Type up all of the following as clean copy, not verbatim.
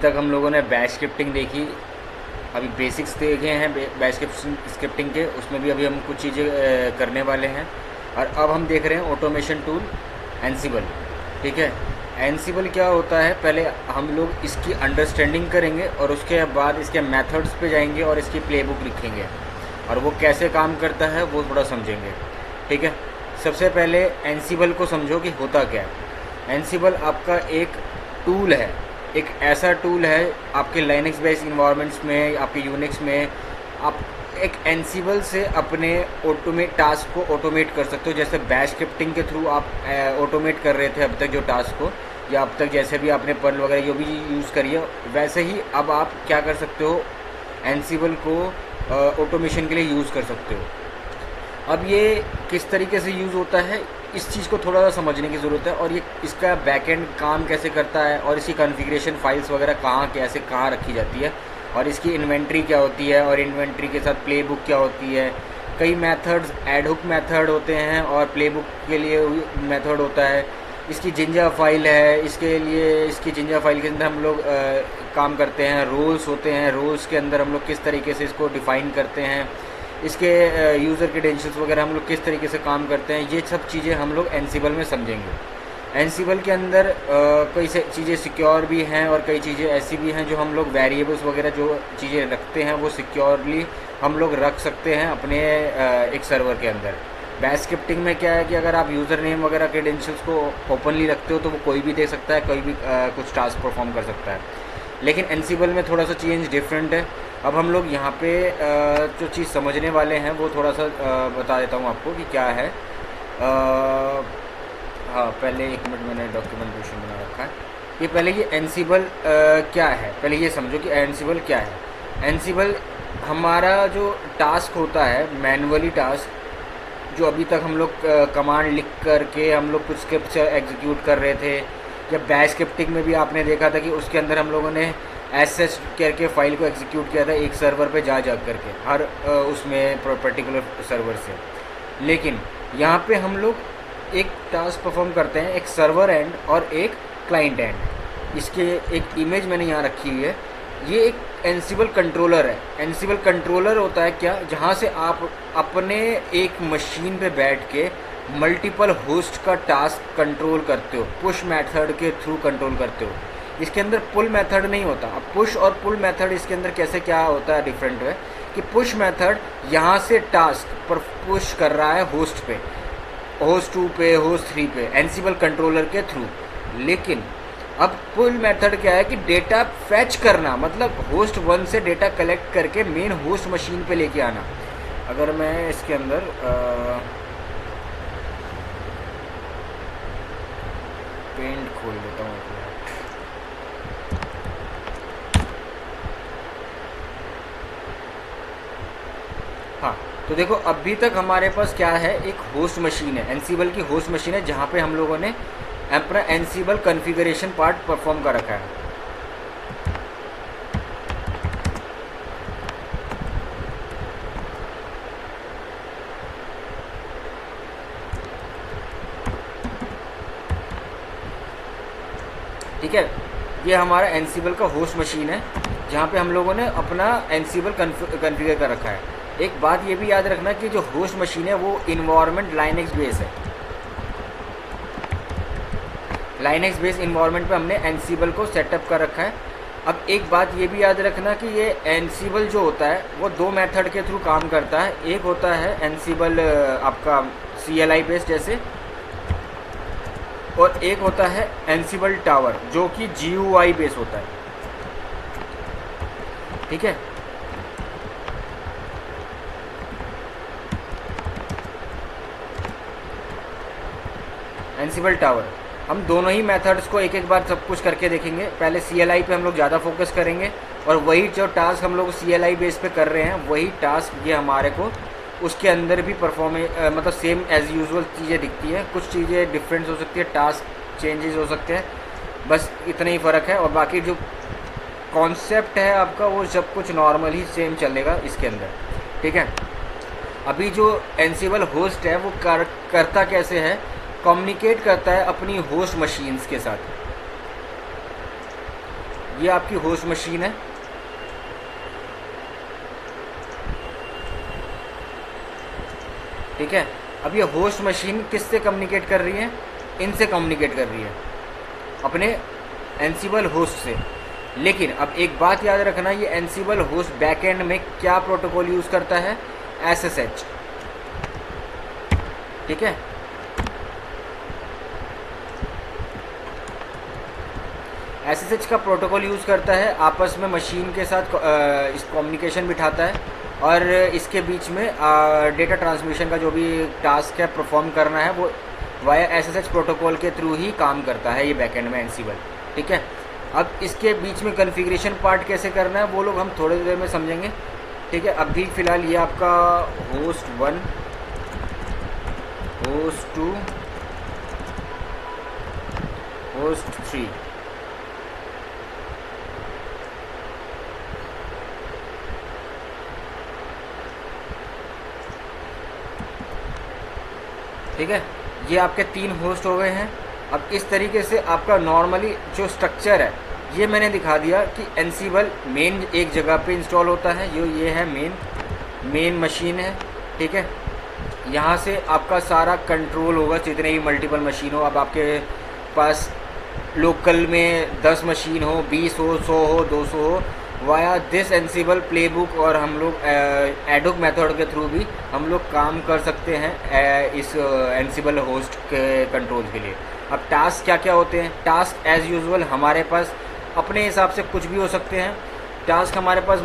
तक हम लोगों ने बैच स्क्रिप्टिंग देखी, अभी बेसिक्स देखे हैं बैच स्क्रिप्टिंग के, उसमें भी अभी हम कुछ चीज़ें करने वाले हैं। और अब हम देख रहे हैं ऑटोमेशन टूल एनसिबल। ठीक है, एनसिबल क्या होता है, पहले हम लोग इसकी अंडरस्टैंडिंग करेंगे और उसके बाद इसके मेथड्स पे जाएंगे और इसकी प्लेबुक लिखेंगे और वो कैसे काम करता है वो थोड़ा समझेंगे। ठीक है, सबसे पहले एनसिबल को समझो कि होता क्या है। एनसिबल आपका एक टूल है, एक ऐसा टूल है आपके लाइनक्स बेस्ड इन्वायरमेंट्स में, आपके यूनिक्स में आप एक एनसिबल से अपने टास्क को ऑटोमेट कर सकते हो। जैसे बैच स्क्रिप्टिंग के थ्रू आप ऑटोमेट कर रहे थे अब तक जो टास्क को, या अब तक जैसे भी आपने पर्ल वगैरह जो भी यूज़ करी है, वैसे ही अब आप क्या कर सकते हो, एनसिबल को ऑटोमेशन के लिए यूज़ कर सकते हो। अब ये किस तरीके से यूज़ होता है, इस चीज़ को थोड़ा सा समझने की ज़रूरत है, और ये इसका बैकएंड काम कैसे करता है और इसकी कॉन्फ़िगरेशन फाइल्स वगैरह कहाँ रखी जाती है, और इसकी इन्वेंट्री क्या होती है, और इन्वेंट्री के साथ प्लेबुक क्या होती है। कई मेथड्स एडहुक मेथड होते हैं और प्लेबुक के लिए मेथड होता है। इसकी जिंजा फाइल है, इसकी जिंजा फाइल के अंदर हम लोग काम करते हैं। रोल्स होते हैं, रोल्स के अंदर हम लोग किस तरीके से इसको डिफ़ाइन करते हैं, इसके यूज़र क्रेडेंशियल्स वगैरह हम लोग किस तरीके से काम करते हैं, ये सब चीज़ें हम लोग एनसिबल में समझेंगे। एनसिबल के अंदर कई चीज़ें सिक्योर भी हैं और कई चीज़ें ऐसी भी हैं जो हम लोग वेरिएबल्स वगैरह जो चीज़ें रखते हैं वो सिक्योरली हम लोग रख सकते हैं अपने एक सर्वर के अंदर। बैच स्क्रिप्टिंग में क्या है कि अगर आप यूज़र नेम वगैरह क्रेडेंशियल्स को ओपनली रखते हो तो वो कोई भी देख सकता है, कोई भी कुछ टास्क परफॉर्म कर सकता है। लेकिन एनसिबल में थोड़ा सा चेंज डिफरेंट है। अब हम लोग यहाँ पे जो चीज़ समझने वाले हैं वो थोड़ा सा बता देता हूँ आपको कि क्या है। हाँ, पहले एक मिनट, मैंने डॉक्यूमेंटेशन बना रखा है। ये पहले ये एनसिबल क्या है, पहले ये समझो कि एनसिबल क्या है। एनसिबल हमारा जो टास्क होता है, मैनुअली टास्क, जो अभी तक हम लोग कमांड लिख करके हम लोग कुछ स्क्रिप्ट एग्जीक्यूट कर रहे थे, या बैच स्क्रिप्टिंग में भी आपने देखा था कि उसके अंदर हम लोगों ने एसएस करके फाइल को एग्जीक्यूट किया था एक सर्वर पे जा करके, हर उसमें पर्टिकुलर सर्वर से। लेकिन यहाँ पे हम लोग एक टास्क परफॉर्म करते हैं, एक सर्वर एंड और एक क्लाइंट एंड। इसके एक इमेज मैंने यहाँ रखी हुई है। ये एक एनसिबल कंट्रोलर है। एनसिबल कंट्रोलर होता है क्या, जहाँ से आप अपने एक मशीन पे बैठ के मल्टीपल होस्ट का टास्क कंट्रोल करते हो, पुश मेथड के थ्रू कंट्रोल करते हो। इसके अंदर पुल मेथड नहीं होता। अब पुश और पुल मेथड इसके अंदर कैसे क्या होता है, डिफरेंट है कि पुश मेथड यहाँ से टास्क पर पुश कर रहा है होस्ट पे, होस्ट 2 पे, होस्ट 3 पे, एनसिबल कंट्रोलर के थ्रू। लेकिन अब पुल मेथड क्या है कि डेटा फैच करना, मतलब होस्ट 1 से डेटा कलेक्ट करके मेन होस्ट मशीन पे लेके आना। अगर मैं इसके अंदर पेंट खोल देता हूँ, हाँ, तो देखो अभी तक हमारे पास क्या है, एक होस्ट मशीन है, एनसिबल की होस्ट मशीन है, जहाँ पे हम लोगों ने अपना एनसिबल कॉन्फ़िगरेशन पार्ट परफॉर्म कर रखा है। ठीक है, ये हमारा एनसिबल का होस्ट मशीन है, जहाँ पे हम लोगों ने अपना एनसिबल कॉन्फ़िगर कर रखा है। एक बात ये भी याद रखना कि जो होस्ट मशीन है वो इन्वायरमेंट लाइनक्स बेस है। लाइनक्स बेस इन्वायरमेंट पे हमने एनसिबल को सेटअप कर रखा है। अब एक बात ये भी याद रखना कि ये एनसिबल जो होता है वो 2 मेथड के थ्रू काम करता है। एक होता है एनसिबल आपका CLI बेस जैसे, और एक होता है एनसिबल टावर जो कि GUI बेस होता है। ठीक है, एनसिबल टावर, हम दोनों ही मेथड्स को एक एक बार सब कुछ करके देखेंगे। पहले CLI पे हम लोग ज़्यादा फोकस करेंगे, और वही जो टास्क हम लोग CLI बेस पे कर रहे हैं वही टास्क ये हमारे को उसके अंदर भी मतलब सेम एज़ यूजुअल चीज़ें दिखती हैं। कुछ चीज़ें डिफरेंस हो सकती है, टास्क चेंजेस हो सकते हैं, बस इतना ही फ़र्क है। और बाकी जो कॉन्सेप्ट है आपका वो सब कुछ नॉर्मल ही सेम चलेगा इसके अंदर। ठीक है, अभी जो एनसिबल होस्ट है वो करता कैसे है, कम्युनिकेट करता है अपनी होस्ट मशीन्स के साथ। ये आपकी होस्ट मशीन है, ठीक है। अब ये होस्ट मशीन किससे कम्युनिकेट कर रही है? इनसे कम्युनिकेट कर रही है, अपने एनसिबल होस्ट से। लेकिन अब एक बात याद रखना, ये एनसिबल होस्ट बैकएंड में क्या प्रोटोकॉल यूज़ करता है? SSH, ठीक है। SSH का प्रोटोकॉल यूज़ करता है, आपस में मशीन के साथ इस कम्युनिकेशन बिठाता है और इसके बीच में डेटा ट्रांसमिशन का जो भी टास्क है परफॉर्म करना है वो वाया SSH प्रोटोकॉल के थ्रू ही काम करता है ये बैकएंड में एनसिबल, ठीक है। अब इसके बीच में कॉन्फ़िगरेशन पार्ट कैसे करना है वो लोग हम थोड़ी देर में समझेंगे, ठीक है। अभी फ़िलहाल ये आपका होस्ट 1, होस्ट 2, होस्ट 3, ठीक है। ये आपके 3 होस्ट हो गए हैं। अब इस तरीके से आपका नॉर्मली जो स्ट्रक्चर है ये मैंने दिखा दिया कि एनसिबल मेन एक जगह पे इंस्टॉल होता है, ये है मेन मशीन है, ठीक है। यहाँ से आपका सारा कंट्रोल होगा, जितने भी मल्टीपल मशीन हो। अब आपके पास लोकल में 10 मशीन हो, 20 हो, 100 हो, 200 हो, वाया दिस एनसिबल प्लेबुक और हम लोग एडोक मेथड के थ्रू भी हम लोग काम कर सकते हैं इस एनसिबल होस्ट के कंट्रोल के लिए। अब टास्क क्या क्या होते हैं? टास्क एज़ यूजुअल हमारे पास अपने हिसाब से कुछ भी हो सकते हैं। टास्क हमारे पास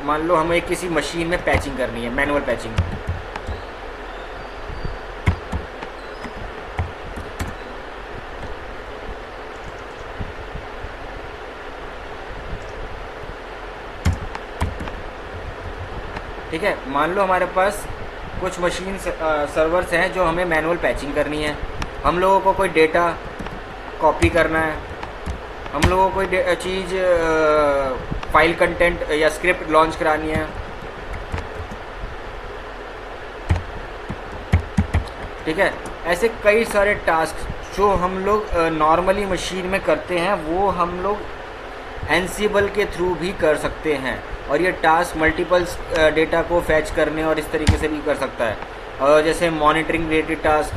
मान लो हमें किसी मशीन में पैचिंग करनी है, मैनुअल पैचिंग। ठीक है, मान लो हमारे पास कुछ मशीन सर्वर्स हैं जो हमें मैनुअल पैचिंग करनी है। हम लोगों को कोई डेटा कॉपी करना है, हम लोगों को कोई चीज़ फाइल कंटेंट या स्क्रिप्ट लॉन्च करानी है, ठीक है। ऐसे कई सारे टास्क जो हम लोग नॉर्मली मशीन में करते हैं वो हम लोग एनसिबल के थ्रू भी कर सकते हैं। और ये टास्क मल्टीपल डेटा को फैच करने और इस तरीके से भी कर सकता है। और जैसे monitoring related task,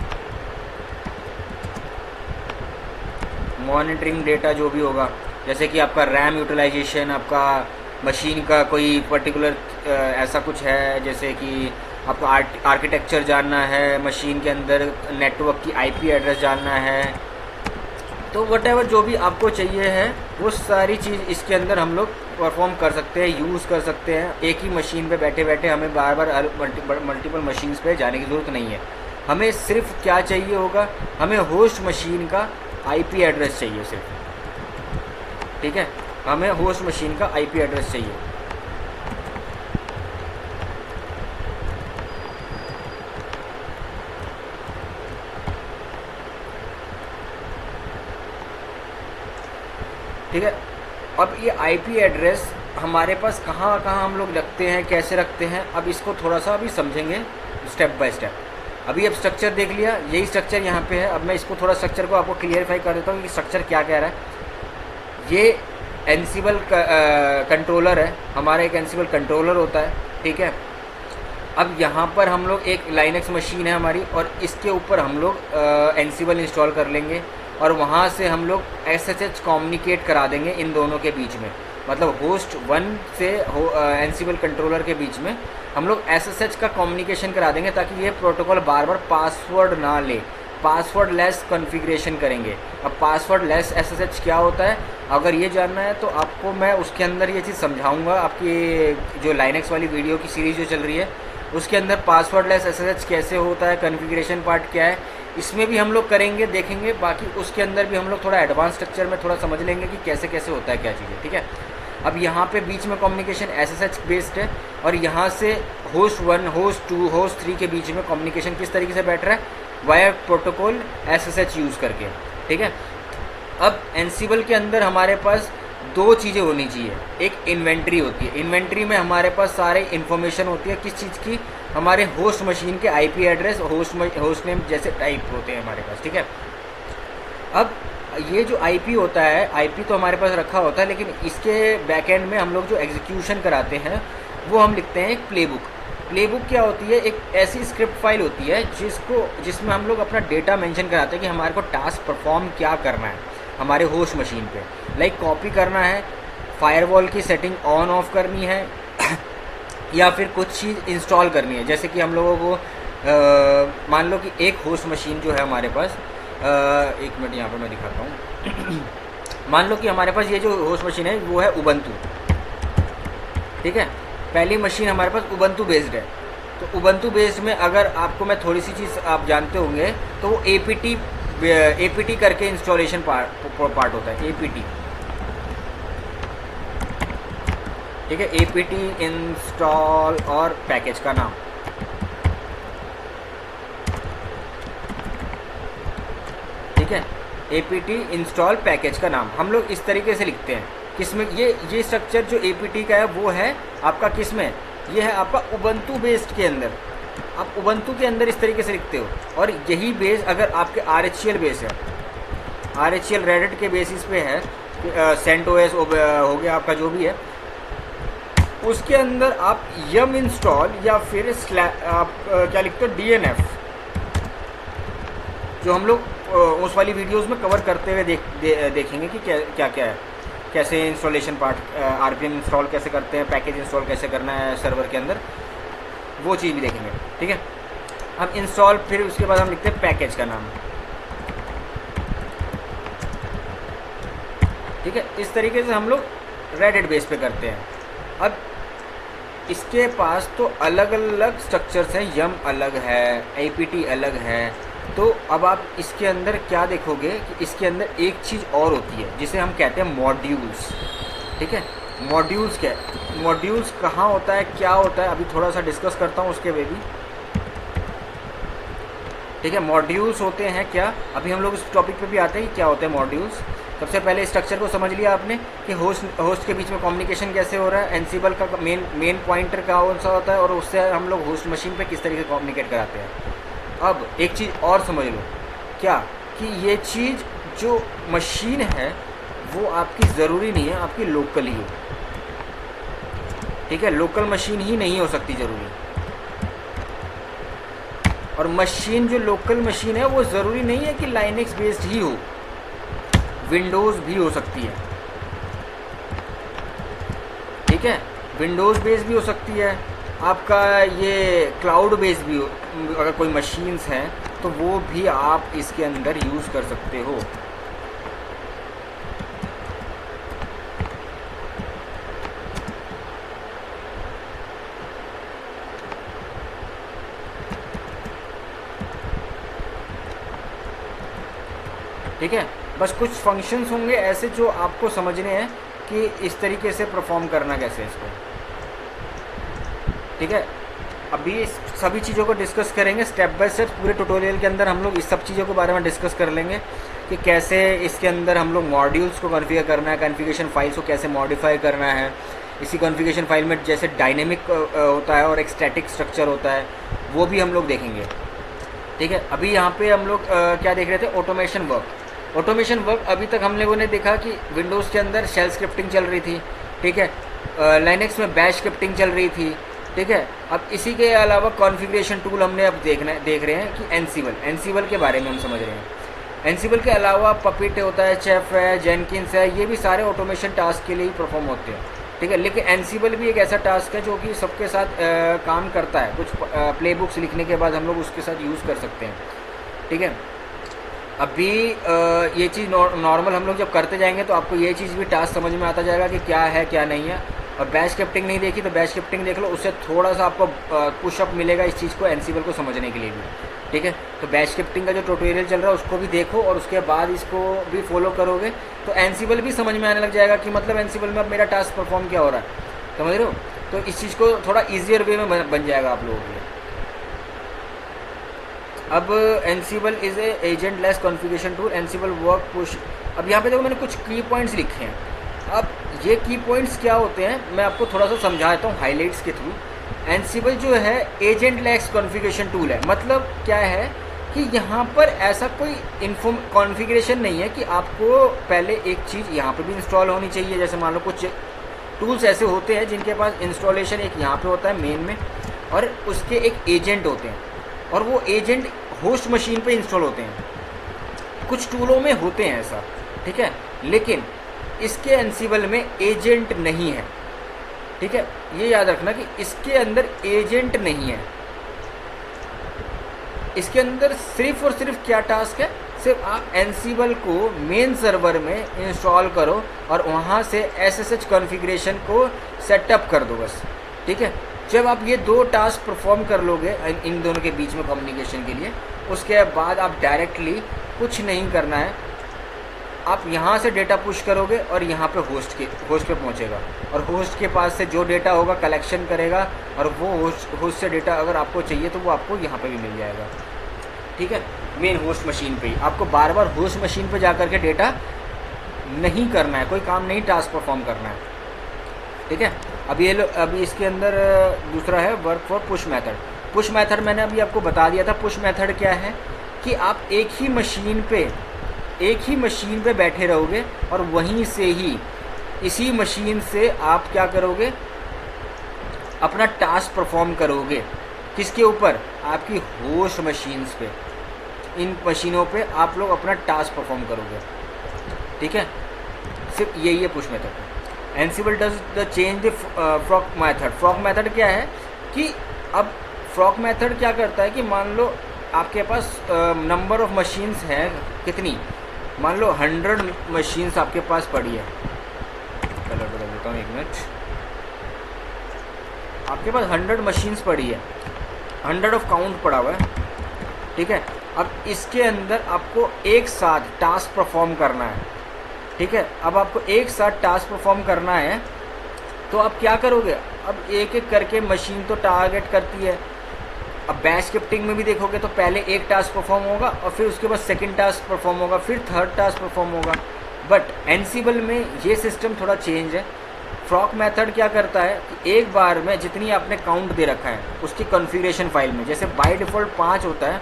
monitoring data जो भी होगा, जैसे कि आपका रैम यूटिलाइजेशन, आपका मशीन का कोई पर्टिकुलर ऐसा कुछ है, जैसे कि आपको आर्किटेक्चर जानना है, मशीन के अंदर नेटवर्क की आईपी एड्रेस जानना है, तो वटेवर जो भी आपको चाहिए है वो सारी चीज़ इसके अंदर हम लोग परफॉर्म कर सकते हैं, यूज़ कर सकते हैं। एक ही मशीन पे बैठे बैठे हमें बार बार मल्टीपल मशीन्स पे जाने की ज़रूरत नहीं है। हमें सिर्फ क्या चाहिए होगा, हमें होस्ट मशीन का आईपी एड्रेस चाहिए सिर्फ, ठीक है। हमें होस्ट मशीन का आईपी एड्रेस चाहिए। ठीक है। अब ये आईपी एड्रेस हमारे पास कहाँ कहाँ हम लोग रखते हैं, कैसे रखते हैं, अब इसको थोड़ा सा अभी समझेंगे स्टेप बाय स्टेप। अभी अब स्ट्रक्चर देख लिया, यही स्ट्रक्चर यहाँ पे है। अब मैं इसको थोड़ा स्ट्रक्चर को आपको क्लियरिफाई कर देता हूँ कि स्ट्रक्चर क्या कह रहा है। ये एनसिबल कंट्रोलर है, हमारा एक एनसिबल कंट्रोलर होता है, ठीक है। अब यहाँ पर हम लोग एक लाइनक्स मशीन है हमारी और इसके ऊपर हम लोग एनसिबल इंस्टॉल कर लेंगे और वहाँ से हम लोग SSH कम्युनिकेट करा देंगे इन दोनों के बीच में। मतलब होस्ट 1 से एनसिबल कंट्रोलर के बीच में हम लोग SSH का कम्युनिकेशन करा देंगे ताकि ये प्रोटोकॉल बार बार पासवर्ड ना ले, पासवर्ड लेस कॉन्फ़िगरेशन करेंगे। अब पासवर्ड लेस SSH क्या होता है, अगर ये जानना है तो आपको मैं उसके अंदर ये चीज़ समझाऊंगा। आपकी जो लाइनक्स वाली वीडियो की सीरीज़ जो चल रही है उसके अंदर पासवर्ड लेस SSH कैसे होता है, कॉन्फ़िगरेशन पार्ट क्या है, इसमें भी हम लोग करेंगे, देखेंगे। बाकी उसके अंदर भी हम लोग थोड़ा एडवांस स्ट्रक्चर में थोड़ा समझ लेंगे कि कैसे कैसे होता है क्या चीज़ें, ठीक है। अब यहाँ पे बीच में कम्युनिकेशन SSH बेस्ड है और यहाँ से होस्ट 1, होस्ट 2, होस्ट 3 के बीच में कम्युनिकेशन किस तरीके से बैठ रहा है, वाया प्रोटोकॉल SSH यूज़ करके, ठीक है। अब एनसिबल के अंदर हमारे पास 2 चीज़ें होनी चाहिए। एक इन्वेंट्री होती है, इन्वेंट्री में हमारे पास सारे इन्फॉर्मेशन होती है किस चीज़ की, हमारे होस्ट मशीन के आईपी एड्रेस, होस्ट नेम जैसे टाइप होते हैं हमारे पास, ठीक है। अब ये जो आईपी होता है, आईपी तो हमारे पास रखा होता है, लेकिन इसके बैकएंड में हम लोग जो एग्जीक्यूशन कराते हैं वो हम लिखते हैं एक प्लेबुक। प्लेबुक क्या होती है? एक ऐसी स्क्रिप्ट फाइल होती है जिसमें हम लोग अपना डेटा मेंशन कराते हैं कि हमारे को टास्क परफॉर्म क्या करना है हमारे होस्ट मशीन पे। लाइक कॉपी करना है, फायरवॉल की सेटिंग ऑन ऑफ करनी है या फिर कुछ चीज़ इंस्टॉल करनी है। जैसे कि हम लोगों को मान लो कि एक होस्ट मशीन जो है हमारे पास, एक मिनट यहाँ पर मैं दिखाता हूँ। मान लो कि हमारे पास ये जो होस्ट मशीन है वो है उबंटू, ठीक है। पहली मशीन हमारे पास उबंटू बेस्ड है, तो उबंटू बेस्ड में अगर आपको मैं थोड़ी सी चीज़ आप जानते होंगे तो वो एपीटी करके इंस्टॉलेशन पार्ट होता है, एपीटी, ठीक है। एपीटी इंस्टॉल और पैकेज का नाम, ठीक है। एपीटी इंस्टॉल पैकेज का नाम हम लोग इस तरीके से लिखते हैं। किसमें ये स्ट्रक्चर जो एपीटी का है वो है आपका किसमें? ये है आपका उबंटू बेस्ड के अंदर। आप उबंटू के अंदर इस तरीके से लिखते हो। और यही बेस अगर आपके आरएचएल बेस है, आरएचएल रेडिट के बेसिस पे है, सेंटोस हो गया आपका जो भी है, उसके अंदर आप यम इंस्टॉल या फिर आप क्या लिखते हो, डीएनएफ, जो हम लोग उस वाली वीडियोस में कवर करते हुए देखेंगे कि क्या क्या है, कैसे इंस्टॉलेशन पार्ट, आरपीएम इंस्टॉल कैसे करते हैं, पैकेज इंस्टॉल कैसे करना है सर्वर के अंदर, वो चीज़ भी देखेंगे, ठीक है। हम इंस्टॉल, फिर उसके बाद हम लिखते हैं पैकेज का नाम, ठीक है। इस तरीके से हम लोग रेडिट बेस पे करते हैं। अब इसके पास तो अलग अलग स्ट्रक्चर्स हैं, यम अलग है, एपीटी अलग है। तो अब आप इसके अंदर क्या देखोगे कि इसके अंदर एक चीज़ और होती है जिसे हम कहते हैं मॉड्यूल्स, ठीक है। मॉड्यूल्स क्या है? मॉड्यूल्स कहाँ होता है, क्या होता है, अभी थोड़ा सा डिस्कस करता हूँ उसके भी, ठीक है। मॉड्यूल्स होते हैं क्या, अभी हम लोग इस टॉपिक पे भी आते हैं कि क्या होते हैं मॉड्यूल्स। सबसे पहले स्ट्रक्चर को समझ लिया आपने कि होस्ट के बीच में कम्युनिकेशन कैसे हो रहा है, एनसीबल का मेन पॉइंटर कौन सा होता है और उससे हम लोग होस्ट मशीन पे किस तरीके से कम्युनिकेट कराते हैं। अब एक चीज़ और समझ लो, क्या कि ये चीज़ जो मशीन है वो आपकी ज़रूरी नहीं है आपकी लोकल ही हो, ठीक है। लोकल मशीन ही नहीं हो सकती ज़रूरी, और मशीन जो लोकल मशीन है वो ज़रूरी नहीं है कि लाइनक्स बेस्ड ही हो, विंडोज़ भी हो सकती है, ठीक है। विंडोज़ बेस्ड भी हो सकती है, आपका ये क्लाउड बेस्ड भी हो, अगर कोई मशीन्स हैं तो वो भी आप इसके अंदर यूज़ कर सकते हो। ठीक है, बस कुछ फंक्शंस होंगे ऐसे जो आपको समझने हैं कि इस तरीके से परफॉर्म करना कैसे है इसको, ठीक है। अभी सभी चीज़ों को डिस्कस करेंगे स्टेप बाय स्टेप, पूरे ट्यूटोरियल के अंदर हम लोग इस सब चीज़ों के बारे में डिस्कस कर लेंगे कि कैसे इसके अंदर हम लोग मॉड्यूल्स को कॉन्फ़िगर करना है, कॉन्फ़िगरेशन फाइल्स को कैसे मॉडिफाई करना है। इसी कॉन्फ़िगरेशन फाइल में जैसे डायनेमिक होता है और एक स्टैटिक स्ट्रक्चर होता है, वो भी हम लोग देखेंगे, ठीक है। अभी यहाँ पे हम लोग क्या देख रहे थे, ऑटोमेशन वर्क। ऑटोमेशन वर्क अभी तक हम लोगों ने देखा कि विंडोज़ के अंदर शेल स्क्रिप्टिंग चल रही थी, ठीक है, लाइनक्स में बैश स्क्रिप्टिंग चल रही थी, ठीक है। अब इसी के अलावा कॉन्फ़िगरेशन टूल हमने अब देख रहे हैं कि एनसीबल के बारे में हम समझ रहे हैं। एनसीबल के अलावा पपिट होता है, चेफ है, जेनकिंस है, ये भी सारे ऑटोमेशन टास्क के लिए ही परफॉर्म होते हैं, ठीक है। लेकिन एनसीबल भी एक ऐसा टास्क है जो कि सबके साथ काम करता है। कुछ प्लेबुक्स लिखने के बाद हम लोग उसके साथ यूज़ कर सकते हैं, ठीक है। अभी ये चीज़ नॉर्मल हम लोग जब करते जाएंगे तो आपको ये चीज़ भी टास्क समझ में आता जाएगा कि क्या है क्या नहीं है। और बैश स्क्रिप्टिंग नहीं देखी तो बैश स्क्रिप्टिंग देख लो, उससे थोड़ा सा आपको पुशअप मिलेगा इस चीज़ को, एनसीबल को समझने के लिए भी, ठीक है। तो बैश स्क्रिप्टिंग का जो ट्यूटोरियल चल रहा है उसको भी देखो और उसके बाद इसको भी फॉलो करोगे तो एनसीबल भी समझ में आने लग जाएगा कि मतलब एनसीबल में अब मेरा टास्क परफॉर्म क्या हो रहा है, समझ रहे हो। तो इस चीज़ को थोड़ा ईजियर वे में बन जाएगा आप लोगों के लिए। अब Ansible is a agent less configuration tool, Ansible work push. अब यहाँ पे देखो मैंने कुछ की पॉइंट्स लिखे हैं। अब ये की पॉइंट्स क्या होते हैं मैं आपको थोड़ा सा समझा देता हूँ हाइलाइट्स के थ्रू। एनसीबल जो है एजेंट लेस कॉन्फ़िगरेशन टूल है। मतलब क्या है कि यहाँ पर ऐसा कोई कॉन्फ़िगरेशन नहीं है कि आपको पहले एक चीज़ यहाँ पे भी इंस्टॉल होनी चाहिए। जैसे मान लो कुछ टूल्स ऐसे होते हैं जिनके पास इंस्टॉलेशन एक यहाँ पे होता है मेन में, और उसके एक एजेंट होते हैं, और वो एजेंट होस्ट मशीन पे इंस्टॉल होते हैं। कुछ टूलों में होते हैं ऐसा, ठीक है, लेकिन इसके एनसिबल में एजेंट नहीं है, ठीक है। ये याद रखना कि इसके अंदर एजेंट नहीं है। इसके अंदर सिर्फ और सिर्फ क्या टास्क है, सिर्फ आप एनसिबल को मेन सर्वर में इंस्टॉल करो और वहाँ से एसएसएच कॉन्फ़िगरेशन को सेटअप कर दो बस, ठीक है। जब आप ये दो टास्क परफॉर्म कर लोगे इन दोनों के बीच में कम्युनिकेशन के लिए, उसके बाद आप डायरेक्टली कुछ नहीं करना है, आप यहाँ से डेटा पुश करोगे और यहाँ पे होस्ट पे पहुँचेगा, और होस्ट के पास से जो डेटा होगा कलेक्शन करेगा, और वो होस्ट से डेटा अगर आपको चाहिए तो वो आपको यहाँ पे भी मिल जाएगा, ठीक है। मेन होस्ट मशीन पे ही आपको बार बार होस्ट मशीन पे जा कर के डेटा नहीं करना है, कोई काम नहीं टास्क परफॉर्म करना है, ठीक है। अभी इसके अंदर दूसरा है work for push method. Push method मैंने अभी आपको बता दिया था। पुश मेथड क्या है कि आप एक ही मशीन पे बैठे रहोगे और वहीं से ही इसी मशीन से आप क्या करोगे, अपना टास्क परफॉर्म करोगे। किसके ऊपर, आपकी होस्ट मशीन्स पे, इन मशीनों पे आप लोग अपना टास्क परफॉर्म करोगे, ठीक है। सिर्फ यही है push method. एनसिबल does the change the frock method. Frock method क्या है कि अब फ्रॉक मेथड क्या करता है कि मान लो आपके पास नंबर ऑफ मशीन्स हैं, कितनी, मान लो 100 मशीन्स आपके पास पड़ी है। कलर बदल देता हूँ, 1 मिनट। आपके पास 100 मशीन्स पड़ी है, 100 ऑफ काउंट पड़ा हुआ है, ठीक है। अब इसके अंदर आपको एक साथ टास्क परफॉर्म करना है, ठीक है। अब आपको एक साथ टास्क परफॉर्म करना है तो आप क्या करोगे, अब एक एक करके मशीन तो टारगेट करती है। अब बैच स्क्रिप्टिंग में भी देखोगे तो पहले एक टास्क परफॉर्म होगा और फिर उसके बाद सेकंड टास्क परफॉर्म होगा, फिर थर्ड टास्क परफॉर्म होगा। बट एनसिबल में ये सिस्टम थोड़ा चेंज है। फ्रॉक मेथड क्या करता है कि एक बार में जितनी आपने काउंट दे रखा है उसकी कॉन्फ़िगरेशन फाइल में, जैसे बाय डिफ़ॉल्ट 5 होता है,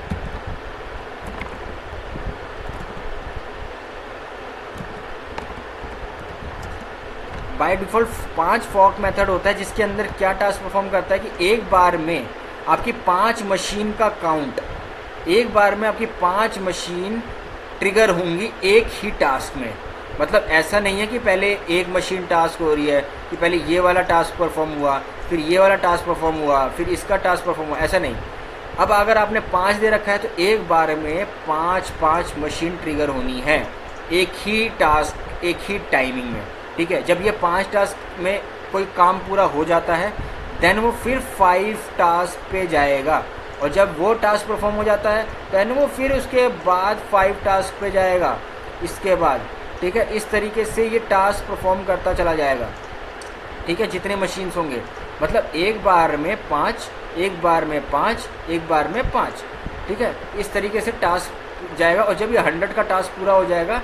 बाय डिफ़ॉल्ट 5 फॉक मेथड होता है, जिसके अंदर क्या टास्क परफॉर्म करता है कि एक बार में आपकी 5 मशीन का काउंट, एक बार में आपकी 5 मशीन ट्रिगर होंगी एक ही टास्क में। मतलब ऐसा नहीं है कि पहले एक मशीन टास्क हो रही है कि pहले ये वाला टास्क परफॉर्म हुआ, फिर ये वाला टास्क परफॉर्म हुआ, फिर इसका टास्क परफॉर्म हुआ, ऐसा नहीं। अब अगर आपने 5 दे रखा है तो एक बार में 5 मशीन ट्रिगर होनी है एक ही टास्क, एक ही टाइमिंग में, ठीक है। जब ये 5 टास्क में कोई काम पूरा हो जाता है देन वो फिर 5 टास्क पे जाएगा, और जब वो टास्क परफॉर्म हो जाता है देन वो फिर उसके बाद 5 टास्क पे जाएगा इसके बाद, ठीक है। इस तरीके से ये टास्क परफॉर्म करता चला जाएगा, ठीक है, जितने मशीन्स होंगे। मतलब एक बार में 5, एक बार में 5, एक बार में 5, ठीक है। इस तरीके से टास्क जाएगा, और जब ये 100 का टास्क पूरा हो जाएगा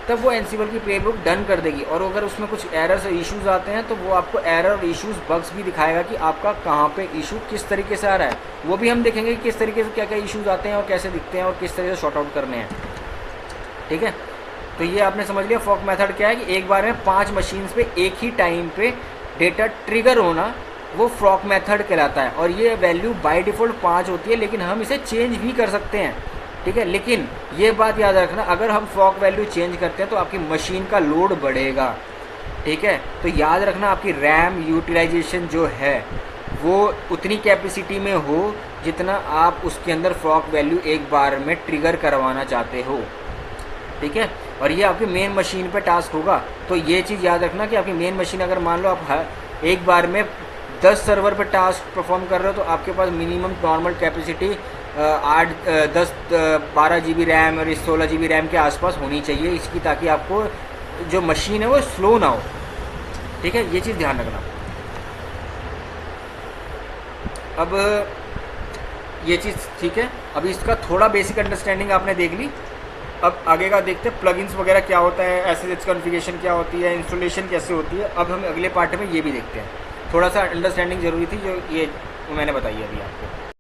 तब वो एनसिबल की प्लेबुक डन कर देगी। और अगर उसमें कुछ एरर्स और इश्यूज़ आते हैं तो वो आपको एरर और इश्यूज़, बग्स भी दिखाएगा कि आपका कहाँ पे इशू किस तरीके से आ रहा है। वो भी हम देखेंगे कि किस तरीके से क्या क्या इश्यूज़ आते हैं और कैसे दिखते हैं और किस तरह से शॉर्ट आउट करने हैं, ठीक है। तो ये आपने समझ लिया फॉक मेथड क्या है कि एक बार में 5 मशीन्स पे एक ही टाइम पे डेटा ट्रिगर होना, वो फ्रॉक मेथड कहलाता है। और ये वैल्यू बाय डिफ़ॉल्ट 5 होती है, लेकिन हम इसे चेंज भी कर सकते हैं, ठीक है। लेकिन ये बात याद रखना, अगर हम फ्रॉक वैल्यू चेंज करते हैं तो आपकी मशीन का लोड बढ़ेगा, ठीक है। तो याद रखना आपकी रैम यूटिलाइजेशन जो है वो उतनी कैपेसिटी में हो जितना आप उसके अंदर फ्रॉक वैल्यू एक बार में ट्रिगर करवाना चाहते हो, ठीक है। और ये आपकी मेन मशीन पे टास्क होगा। तो ये चीज़ याद रखना कि आपकी मेन मशीन, अगर मान लो आप एक बार में 10 सर्वर पे टास्क परफॉर्म कर रहे हो तो आपके पास minimum normal capacity 12 GB RAM और 16 GB रैम के आसपास होनी चाहिए इसकी, ताकि आपको जो मशीन है वो स्लो ना हो, ठीक है। ये चीज़ ध्यान रखना। अब ये चीज़ ठीक है, अभी इसका थोड़ा बेसिक अंडरस्टैंडिंग आपने देख ली। अब आगे का देखते हैं प्लगइन्स वगैरह क्या होता है, एसएसएच कॉन्फ़िगरेशन क्या होती है, इंस्टॉलेशन कैसे होती है। अब हम अगले पार्ट में ये भी देखते हैं। थोड़ा सा अंडरस्टैंडिंग ज़रूरी थी जो ये मैंने बताई अभी आपको।